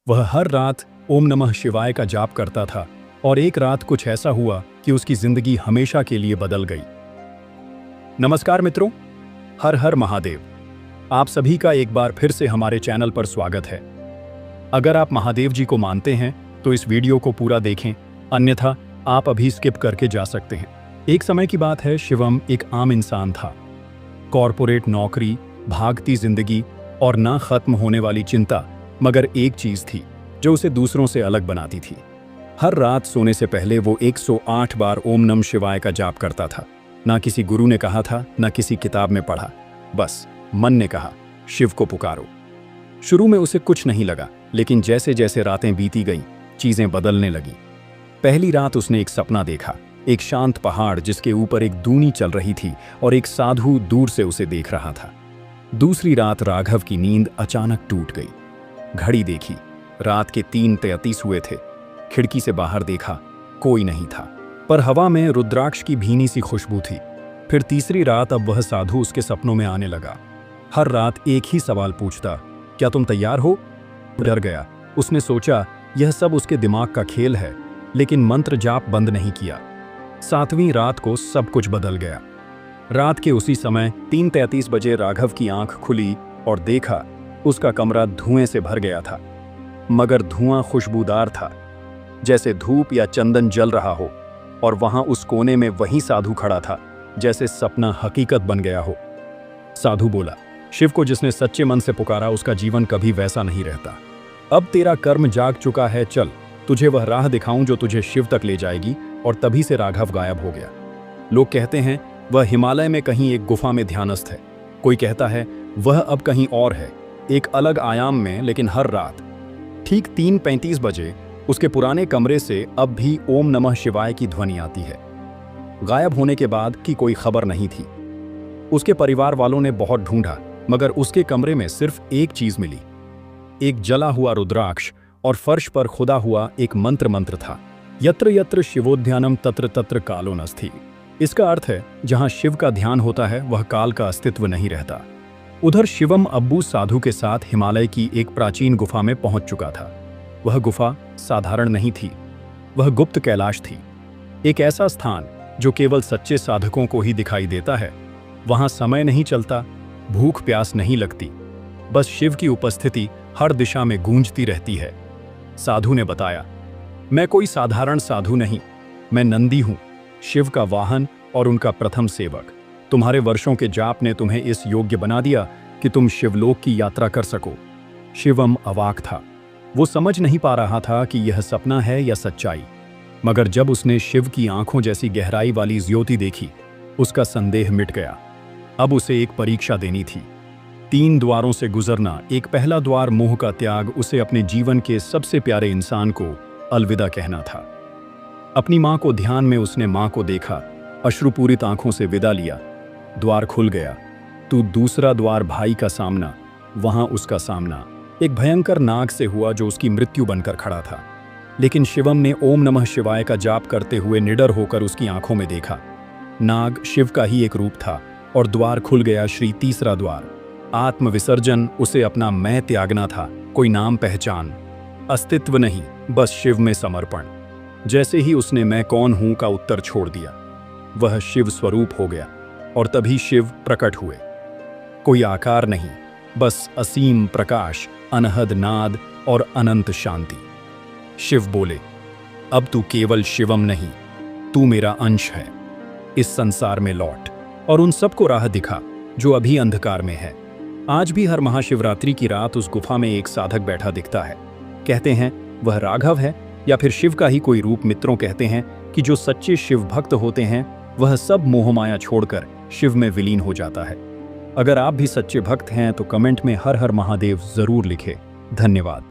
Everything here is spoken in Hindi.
वह हर रात ओम नमः शिवाय का जाप करता था और एक रात कुछ ऐसा हुआ कि उसकी जिंदगी हमेशा के लिए बदल गई। नमस्कार मित्रों, हर हर महादेव। आप सभी का एक बार फिर से हमारे चैनल पर स्वागत है। अगर आप महादेव जी को मानते हैं तो इस वीडियो को पूरा देखें, अन्यथा आप अभी स्किप करके जा सकते हैं। एक समय की बात है, शिवम एक आम इंसान था। कॉरपोरेट नौकरी, भागती जिंदगी और ना खत्म होने वाली चिंता, मगर एक चीज थी जो उसे दूसरों से अलग बनाती थी। हर रात सोने से पहले वो 108 बार ओम नमः शिवाय का जाप करता था। ना किसी गुरु ने कहा था, ना किसी किताब में पढ़ा, बस मन ने कहा, शिव को पुकारो। शुरू में उसे कुछ नहीं लगा, लेकिन जैसे जैसे रातें बीती गईं, चीजें बदलने लगीं। पहली रात उसने एक सपना देखा, एक शांत पहाड़ जिसके ऊपर एक दूनी चल रही थी और एक साधु दूर से उसे देख रहा था। दूसरी रात राघव की नींद अचानक टूट गई। घड़ी देखी, रात के 3:33 हुए थे। खिड़की से बाहर देखा, कोई नहीं था, पर हवा में रुद्राक्ष की भीनी सी खुशबू थी। फिर तीसरी रात अब वह साधु उसके सपनों में आने लगा। हर रात एक ही सवाल पूछता, क्या तुम तैयार हो? डर गया। उसने सोचा यह सब उसके दिमाग का खेल है, लेकिन मंत्र जाप बंद नहीं किया। 7वीं रात को सब कुछ बदल गया। रात के उसी समय 3:33 बजे राघव की आंख खुली और देखा उसका कमरा धुएं से भर गया था, मगर धुआं खुशबूदार था, जैसे धूप या चंदन जल रहा हो। और वहां उस कोने में वही साधु खड़ा था, जैसे सपना हकीकत बन गया हो। साधु बोला, शिव को जिसने सच्चे मन से पुकारा उसका जीवन कभी वैसा नहीं रहता। अब तेरा कर्म जाग चुका है, चल तुझे वह राह दिखाऊं जो तुझे शिव तक ले जाएगी। और तभी से राघव गायब हो गया। लोग कहते हैं वह हिमालय में कहीं एक गुफा में ध्यानस्थ है। कोई कहता है वह अब कहीं और है, एक अलग आयाम में। लेकिन हर रात ठीक 3:35 बजे उसके पुराने कमरे से अब भी ओम नमः शिवाय की ध्वनि आती है। गायब होने के बाद की कोई खबर नहीं थी। उसके परिवार वालों ने बहुत ढूंढा, मगर उसके कमरे में सिर्फ एक चीज मिली, एक जला हुआ रुद्राक्ष और फर्श पर खुदा हुआ एक मंत्र था, यत्र यत्र शिवोध्यानम तत्र तत्र कालो नस्ति। इसका अर्थ है जहां शिव का ध्यान होता है वह काल का अस्तित्व नहीं रहता। उधर शिवम अब्बू साधु के साथ हिमालय की एक प्राचीन गुफा में पहुंच चुका था। वह गुफा साधारण नहीं थी, वह गुप्त कैलाश थी, एक ऐसा स्थान जो केवल सच्चे साधकों को ही दिखाई देता है। वहां समय नहीं चलता, भूख प्यास नहीं लगती, बस शिव की उपस्थिति हर दिशा में गूंजती रहती है। साधु ने बताया, मैं कोई साधारण साधु नहीं, मैं नंदी हूं, शिव का वाहन और उनका प्रथम सेवक। तुम्हारे वर्षों के जाप ने तुम्हें इस योग्य बना दिया कि तुम शिवलोक की यात्रा कर सको। शिवम अवाक था, वो समझ नहीं पा रहा था कि यह सपना है या सच्चाई। मगर जब उसने शिव की आंखों जैसी गहराई वाली ज्योति देखी, उसका संदेह मिट गया। अब उसे एक परीक्षा देनी थी, 3 द्वारों से गुजरना। एक पहला द्वार मोह का त्याग, उसे अपने जीवन के सबसे प्यारे इंसान को अलविदा कहना था। अपनी मां को ध्यान में उसने मां को देखा, अश्रुपूरित आंखों से विदा लिया। द्वार खुल गया। तू दूसरा द्वार भाई का सामना, वहां उसका सामना एक भयंकर नाग से हुआ जो उसकी मृत्यु बनकर खड़ा था। लेकिन शिवम ने ओम नमः शिवाय का जाप करते हुए निडर होकर उसकी आंखों में देखा। नाग शिव का ही एक रूप था और द्वार खुल गया। श्री तीसरा द्वार, आत्मविसर्जन, उसे अपना मैं त्यागना था। कोई नाम पहचान, अस्तित्व नहीं, बस शिव में समर्पण। जैसे ही उसने मैं कौन हूं का उत्तर छोड़ दिया, वह शिव स्वरूप हो गया। और तभी शिव प्रकट हुए। कोई आकार नहीं, बस असीम प्रकाश, अनहद नाद और अनंत शांति। शिव बोले, अब तू केवल शिवम नहीं, तू मेरा अंश है। इस संसार में लौट और उन सबको राह दिखा जो अभी अंधकार में है। आज भी हर महाशिवरात्रि की रात उस गुफा में एक साधक बैठा दिखता है। कहते हैं वह राघव है या फिर शिव का ही कोई रूप। मित्रों, कहते हैं कि जो सच्चे शिव भक्त होते हैं वह सब मोहमाया छोड़कर शिव में विलीन हो जाता है। अगर आप भी सच्चे भक्त हैं तो कमेंट में हर हर महादेव जरूर लिखें। धन्यवाद।